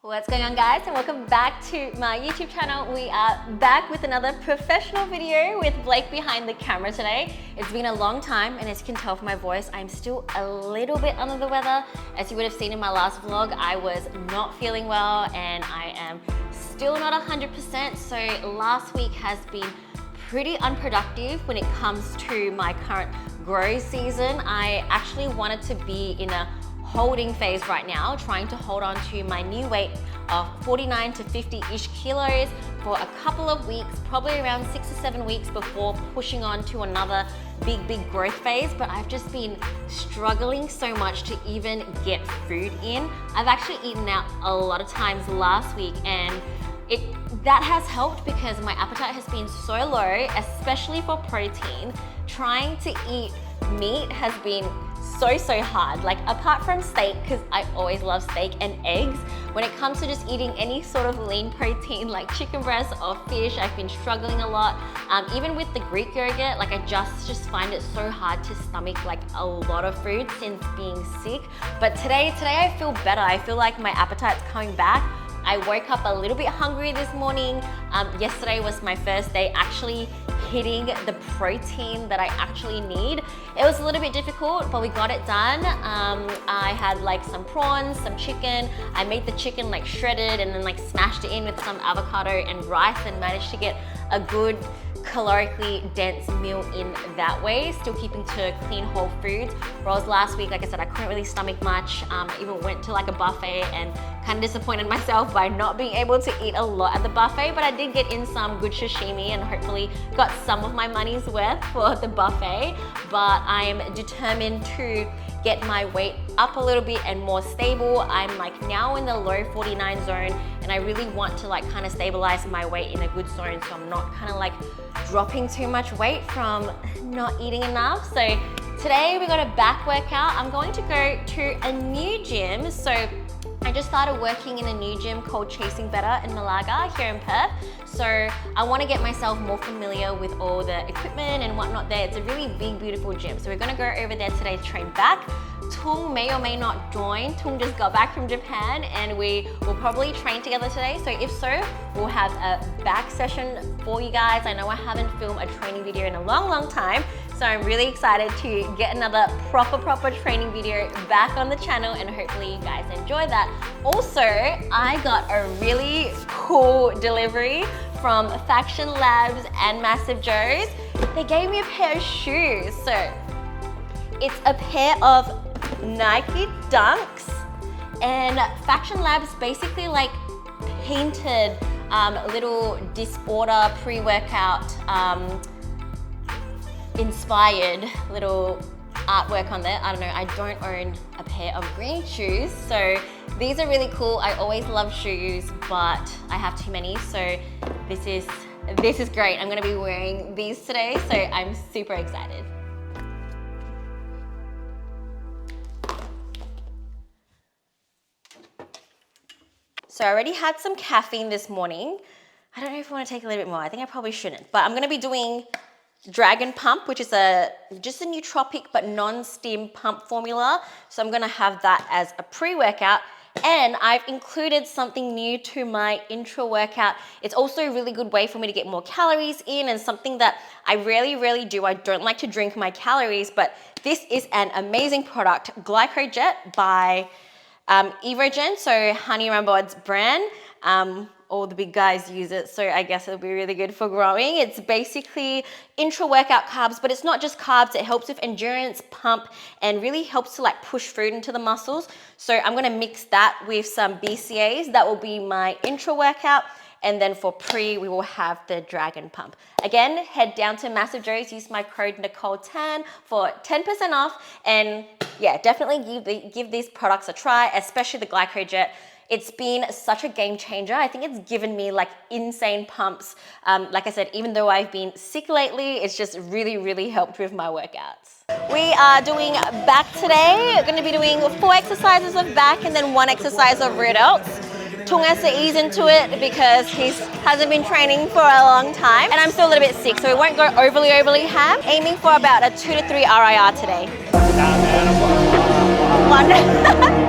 What's going on, guys, and welcome back to my YouTube channel. We are back with another professional video with Blake behind the camera today. It's been a long time, and as you can tell from my voice, I'm still a little bit under the weather. As you would have seen in my last vlog, I was not feeling well and I am still not 100%. So last week has been pretty unproductive when it comes to my current grow season. I actually wanted to be in a holding phase right now, trying to hold on to my new weight of 49 to 50-ish kilos for a couple of weeks, probably around 6 to 7 weeks before pushing on to another big growth phase. But I've just been struggling so much to even get food in. I've actually eaten out a lot of times last week, and that has helped because my appetite has been so low, especially for protein. Trying to eat meat has been so hard. Like, apart from steak, because I always love steak and eggs, when it comes to just eating any sort of lean protein like chicken breast or fish, I've been struggling a lot. Even with the Greek yogurt, like, I just find it so hard to stomach like a lot of food since being sick. But today I feel better. I feel like my appetite's coming back. I woke up a little bit hungry this morning. Yesterday was my first day actually hitting the protein that I actually need. It was a little bit difficult, but we got it done. I had like some prawns, some chicken. I made the chicken like shredded and then like smashed it in with some avocado and rice and managed to get a good calorically dense meal in that way, still keeping to clean whole foods. Whereas last week, like I said, I couldn't really stomach much. I even went to like a buffet and kind of disappointed myself by not being able to eat a lot at the buffet, but I did get in some good sashimi and hopefully got some of my money's worth for the buffet. But I am determined to get my weight up a little bit and more stable. I'm like now in the low 49 zone, and I really want to like kind of stabilize my weight in a good zone so I'm not kind of like dropping too much weight from not eating enough. So today we got a back workout. I'm going to go to a new gym. So I just started working in a new gym called Chasing Better in Malaga here in Perth. So I want to get myself more familiar with all the equipment and whatnot there. It's a really big, beautiful gym. So we're going to go over there today to train back. Tung may or may not join. Tung just got back from Japan and we will probably train together today. So if so, we'll have a back session for you guys. I know I haven't filmed a training video in a long time. So I'm really excited to get another proper training video back on the channel, and hopefully you guys enjoy that. Also, I got a really cool delivery from Faction Labs and Massive Joe's. They gave me a pair of shoes. So it's a pair of Nike Dunks, and Faction Labs basically like painted little disorder pre-workout inspired little artwork on there. I don't know, I don't own a pair of green shoes, so these are really cool. I always love shoes, but I have too many, so this is great. I'm gonna be wearing these today, so I'm super excited. So I already had some caffeine this morning. I don't know if I want to take a little bit more. I think I probably shouldn't, but I'm going to be doing Dragon Pump, which is just a nootropic but non-steam pump formula. So I'm going to have that as a pre-workout. And I've included something new to my intra-workout. It's also a really good way for me to get more calories in, and something that I rarely do. I don't like to drink my calories, but this is an amazing product, Glycojet by Evogen, so Honey Rambod's brand. All the big guys use it, so I guess it'll be really good for growing. It's basically intra-workout carbs, but it's not just carbs. It helps with endurance, pump, and really helps to like push food into the muscles. So I'm gonna mix that with some BCAAs. That will be my intra-workout. And then for pre, we will have the Dragon Pump. Again, head down to Massive Joe's, use my code Nicole10 for 10% off. And yeah, definitely give these products a try, especially the Glycojet. It's been such a game changer. I think it's given me like insane pumps. Like I said, even though I've been sick lately, it's just really helped with my workouts. We are doing back today. We're gonna be doing 4 exercises of back and then 1 exercise of rear delts. Tung has to ease into it because he hasn't been training for a long time, and I'm still a little bit sick, so we won't go overly ham. Aiming for about a 2 to 3 RIR today. One.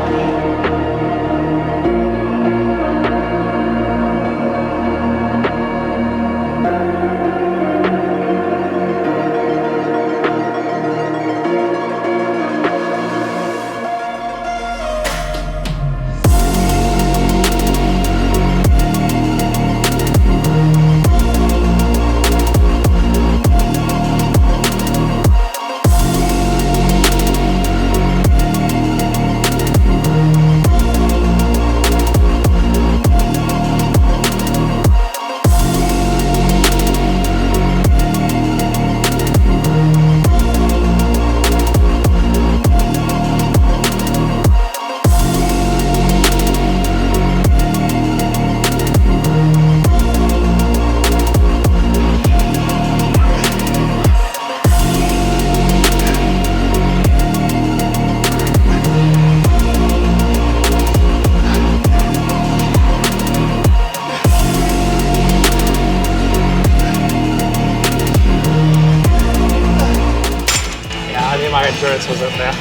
difference was it there?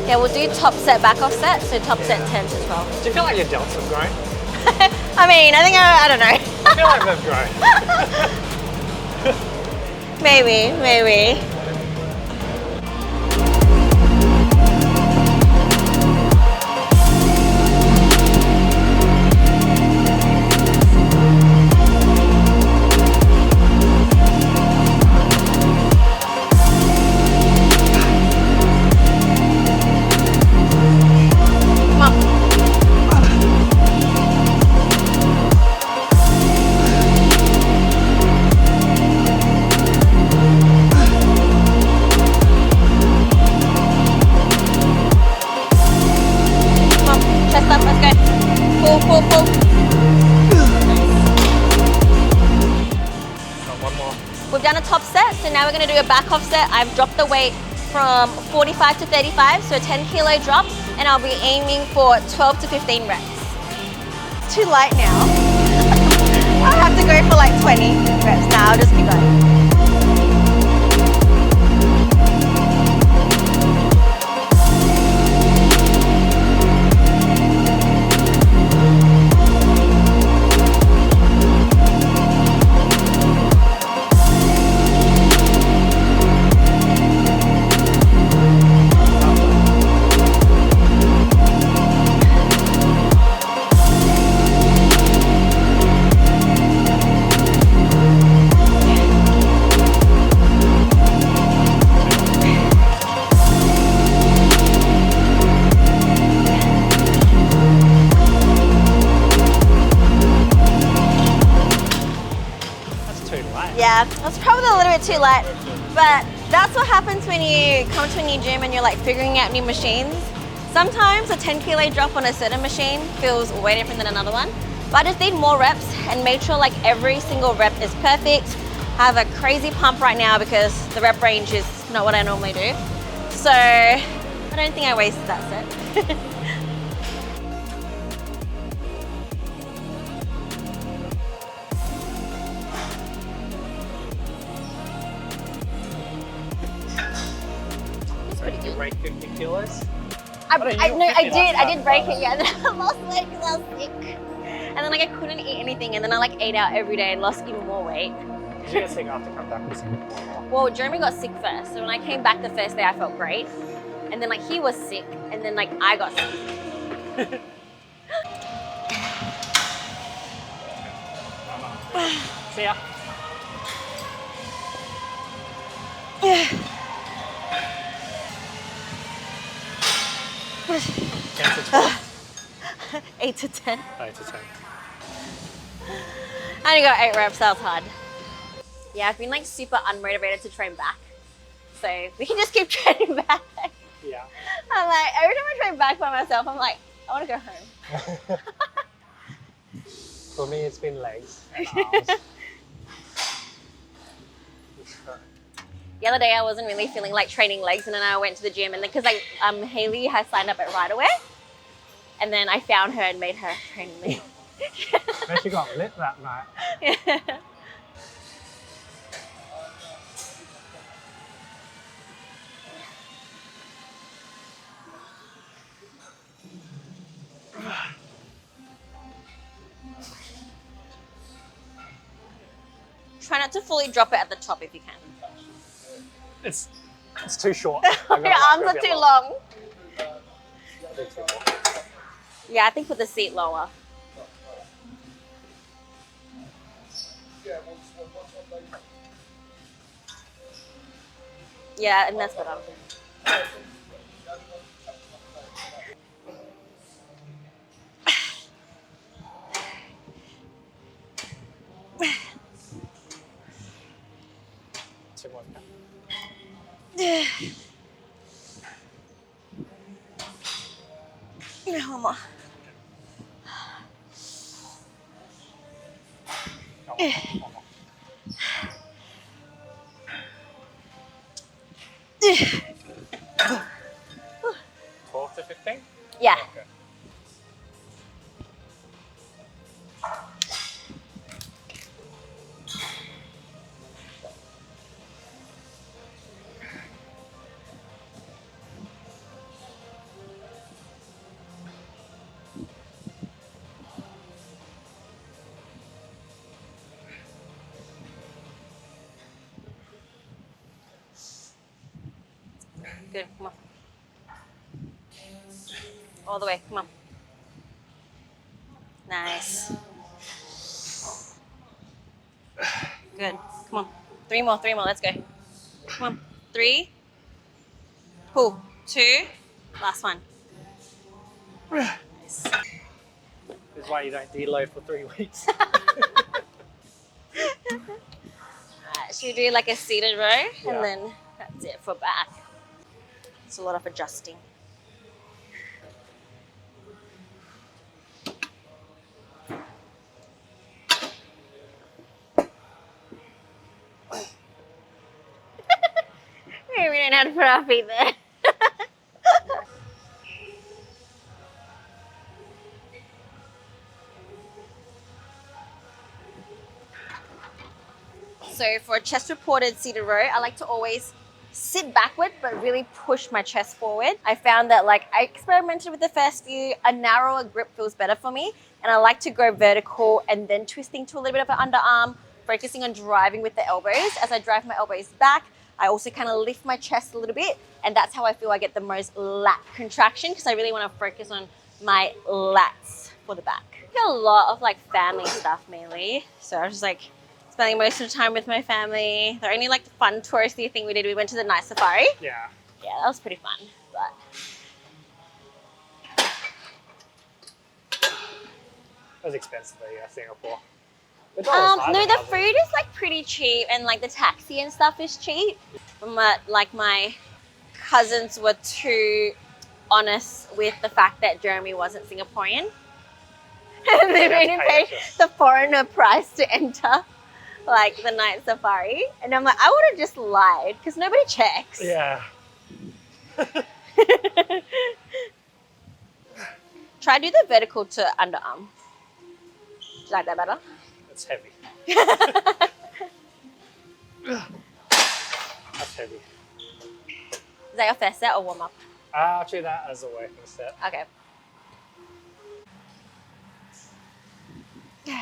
Yeah, we'll do top set, back off set. So top set 10 to 12. Do you feel like your delts have grown? I mean, I don't know. I feel like they've grown. Maybe. Chest up, let's go. Pull. Got one more. We've done a top set, so now we're gonna do a back off set. I've dropped the weight from 45 to 35, so a 10 kilo drop, and I'll be aiming for 12 to 15 reps. It's too light now. I'll have to go for like 20 reps now. I'll just keep going. Yeah, that's probably a little bit too light, but that's what happens when you come to a new gym and you're like figuring out new machines. Sometimes a 10 kilo drop on a certain machine feels way different than another one, but I just need more reps and make sure like every single rep is perfect. I have a crazy pump right now because the rep range is not what I normally do. So I don't think I wasted that set. Did you break 50 kilos? I did break it, yeah, and then I lost weight because I was sick. And then like I couldn't eat anything, and then I like ate out every day and lost even more weight. Did you get sick after coming back? Well, Jeremy got sick first, so when I came back the first day I felt great. And then like he was sick, and then like I got sick. See ya. Ten to 12. 8 to 10. 8 to 10. I only got 8 reps, that was hard. Yeah, I've been like super unmotivated to train back. So we can just keep training back. Yeah. I'm like, every time I train back by myself, I'm like, I want to go home. For me, it's been legs and arms. The other day I wasn't really feeling like training legs, and then I went to the gym, and then because like Haley has signed up at Right Away, and then I found her and made her train me. She got lit that night. Yeah. Try not to fully drop it at the top if you can. It's It's too short. Your arms are too long. I'll do 2 more. Yeah, I think put the seat lower. Yeah, and that's better. Two more. One more. One more. 12 to 15? Yeah. Okay. Good. Come on. All the way. Come on. Nice. Good. Come on. 3 more. 3 more. Let's go. Come on. 3. Pull. 2. Last one. Nice. This is why you don't deload for 3 weeks. Alright, should we do like a seated row? Yeah. And then that's it for back. It's a lot of adjusting. We don't have to put our feet there. So for a chest supported seated row, I like to always sit backward but really push my chest forward. I found that like I experimented with the first few, a narrower grip feels better for me, and I like to go vertical and then twisting to a little bit of an underarm, focusing on driving with the elbows. As I drive my elbows back, I also kind of lift my chest a little bit, and that's how I feel I get the most lat contraction, because I really want to focus on my lats for the back. I did a lot of like family stuff mainly, so I was just like spending most of the time with my family. The only like fun touristy thing we did, we went to the night safari. Yeah. Yeah, that was pretty fun. But It was expensive though, yeah, Singapore. The dollar's high, no, but the how's it? food is like pretty cheap, and like the taxi and stuff is cheap. But like my cousins were too honest with the fact that Jeremy wasn't Singaporean. And they You have made to him pay pay extra. the foreigner price to enter like the night safari. And I'm like, I would have just lied because nobody checks. Yeah. Try do the vertical to underarm. Do you like that better? It's heavy. That's heavy. Is that your first set or warm up? I'll do that as a working set. Okay. You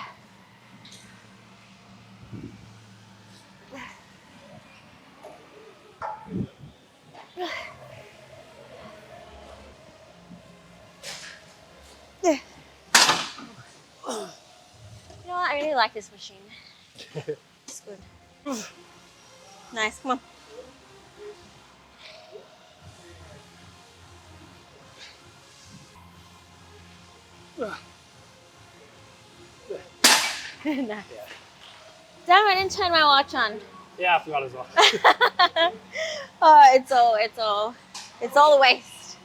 know what? I really like this machine. It's good. Nice. Come on. Nice. Yeah. Damn, I didn't turn my watch on. Yeah, I forgot as well. Oh, it's all a waste.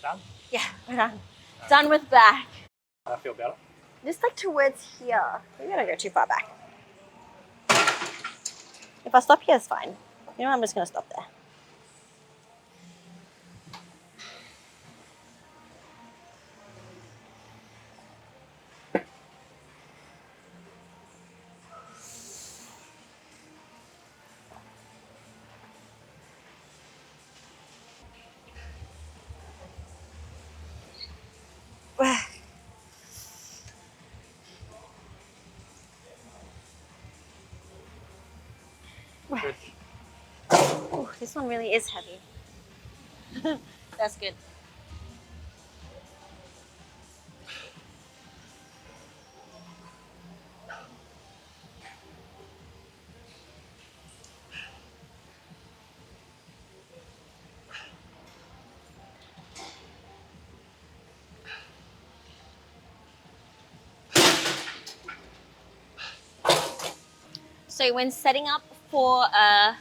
Done? Yeah, we're done. Done with back. I feel better. Just like towards here. Maybe I don't go too far back. If I stop here, it's fine. You know, I'm just gonna stop there. Good. Ooh, this one really is heavy. That's good. So when setting up for a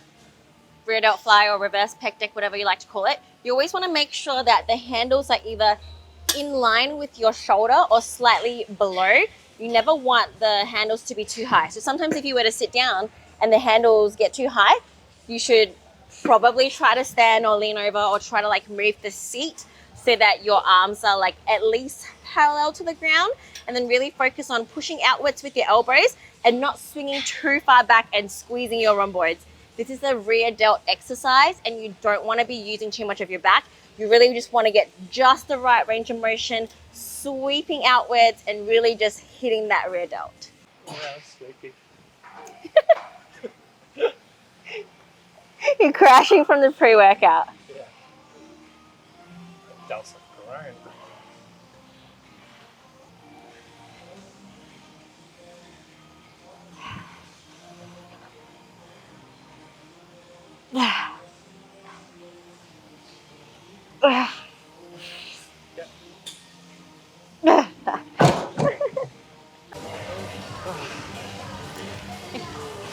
rear delt fly or reverse pec deck, whatever you like to call it, you always want to make sure that the handles are either in line with your shoulder or slightly below. You never want the handles to be too high. So sometimes if you were to sit down and the handles get too high, you should probably try to stand or lean over or try to like move the seat so that your arms are like at least parallel to the ground, and then really focus on pushing outwards with your elbows and not swinging too far back and squeezing your rhomboids. This is a rear delt exercise and you don't want to be using too much of your back. You really just want to get just the right range of motion, sweeping outwards and really just hitting that rear delt. Yeah, that's sleepy. You're crashing from the pre-workout. Yeah. Delts have grown.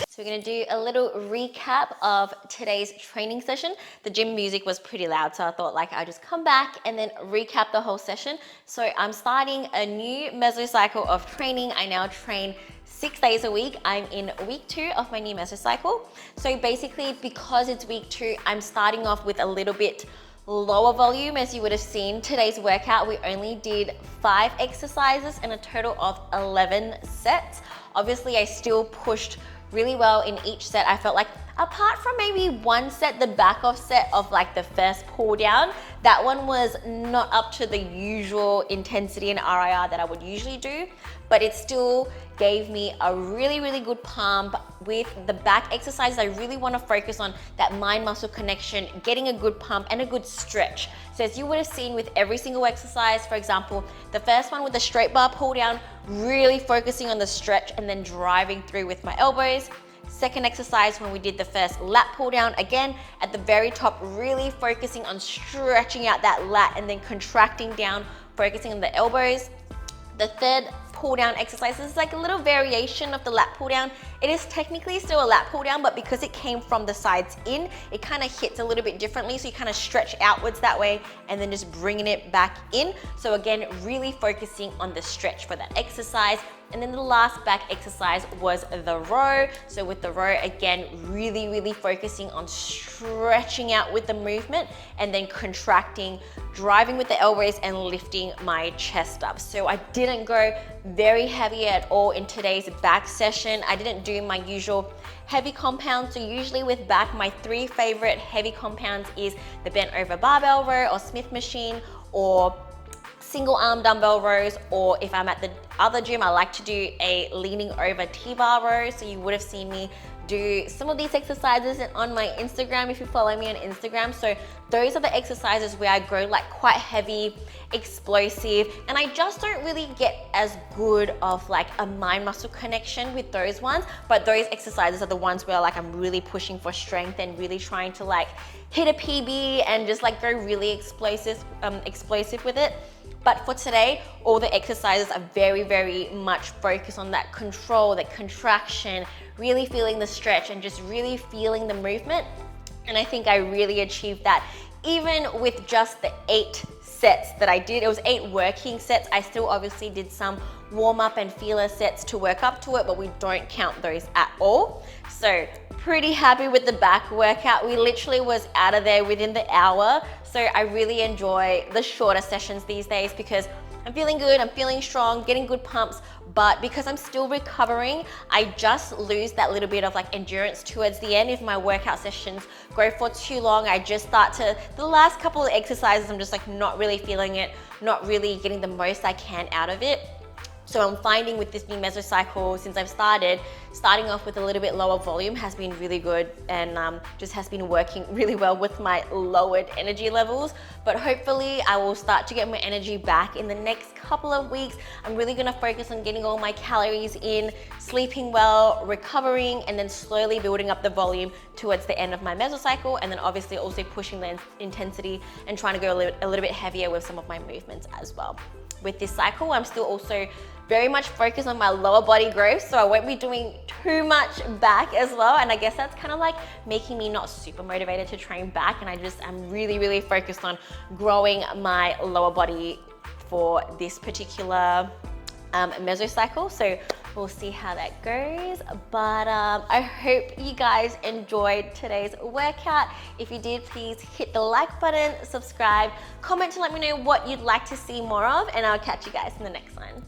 So we're going to do a little recap of today's training session. The gym music was pretty loud, so I thought like I'd just come back and then recap the whole session. So I'm starting a new mesocycle of training. I now train 6 days a week. I'm in week 2 of my new mesocycle. So basically, because it's week 2, I'm starting off with a little bit lower volume. As you would have seen today's workout, we only did 5 exercises and a total of 11 sets. Obviously, I still pushed really well in each set. I felt like apart from maybe one set, the back off set of like the first pull down, that one was not up to the usual intensity and RIR that I would usually do, but it still gave me a really, really good pump. With the back exercises, I really want to focus on that mind muscle connection, getting a good pump and a good stretch. So as you would have seen with every single exercise, for example, the first one with the straight bar pull down, really focusing on the stretch and then driving through with my elbows. Second exercise, when we did the first lat pull down, again, at the very top, really focusing on stretching out that lat and then contracting down, focusing on the elbows. The third pull down exercise is like a little variation of the lat pull down. It is technically still a lat pull down, but because it came from the sides in, it kind of hits a little bit differently. So you kind of stretch outwards that way and then just bringing it back in. So again, really focusing on the stretch for that exercise. And then the last back exercise was the row. So with the row, again, really, really focusing on stretching out with the movement and then contracting, driving with the elbows and lifting my chest up. So I didn't go very heavy at all in today's back session. I didn't do my usual heavy compounds. So usually with back, my 3 favorite heavy compounds is the bent over barbell row or Smith machine, or single arm dumbbell rows, or if I'm at the other gym, I like to do a leaning over T-bar row. So you would have seen me do some of these exercises on my Instagram if you follow me on Instagram. So those are the exercises where I go like quite heavy, explosive, and I just don't really get as good of like a mind muscle connection with those ones. But those exercises are the ones where like I'm really pushing for strength and really trying to like hit a PB and just like go really explosive with it. But for today, all the exercises are very, very much focused on that control, that contraction, really feeling the stretch and just really feeling the movement. And I think I really achieved that even with just the 8 sets that I did. It was 8 working sets. I still obviously did some warm up and feeler sets to work up to it, but we don't count those at all. So pretty happy with the back workout. We literally was out of there within the hour. So I really enjoy the shorter sessions these days because I'm feeling good, I'm feeling strong, getting good pumps, but because I'm still recovering, I just lose that little bit of like endurance towards the end. If my workout sessions go for too long, I just start to, the last couple of exercises, I'm just like not really feeling it, not really getting the most I can out of it. So I'm finding with this new mesocycle, since I've starting off with a little bit lower volume has been really good and just has been working really well with my lowered energy levels. But hopefully I will start to get my energy back in the next couple of weeks. I'm really gonna focus on getting all my calories in, sleeping well, recovering, and then slowly building up the volume towards the end of my mesocycle. And then obviously also pushing the intensity and trying to go a little bit heavier with some of my movements as well. With this cycle, I'm still also very much focused on my lower body growth, so I won't be doing too much back as well. And I guess that's kind of like making me not super motivated to train back, and I'm really focused on growing my lower body for this particular mesocycle. So we'll see how that goes. But I hope you guys enjoyed today's workout. If you did, please hit the like button, subscribe, comment to let me know what you'd like to see more of, and I'll catch you guys in the next one.